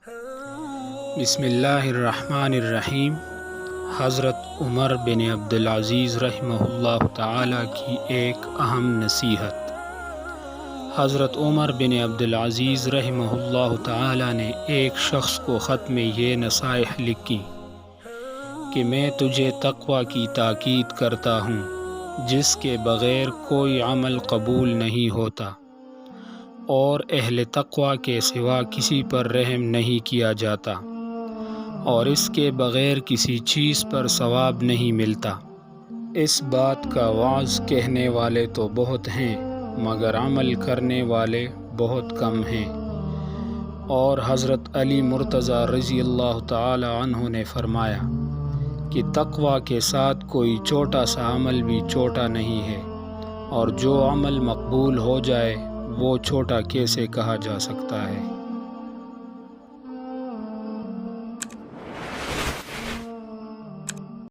بسم اللہ الرحمن الرحیم۔ حضرت عمر بن عبدالعزیز رحمہ اللہ تعالی کی ایک اہم نصیحت۔ حضرت عمر بن عبدالعزیز رحمہ اللہ تعالی نے ایک شخص کو خط میں یہ نصائح لکھی کہ میں تجھے تقوی کی تاکید کرتا ہوں جس کے بغیر کوئی عمل قبول نہیں ہوتا، اور اہل تقوی کے سوا کسی پر رحم نہیں کیا جاتا، اور اس کے بغیر کسی چیز پر ثواب نہیں ملتا۔ اس بات کا وعظ کہنے والے تو بہت ہیں مگر عمل کرنے والے بہت کم ہیں۔ اور حضرت علی مرتضیٰ رضی اللہ تعالی عنہ نے فرمایا کہ تقوی کے ساتھ کوئی چھوٹا سا عمل بھی چھوٹا نہیں ہے، اور جو عمل مقبول ہو جائے وہ چھوٹا کیسے کہا جا سکتا ہے۔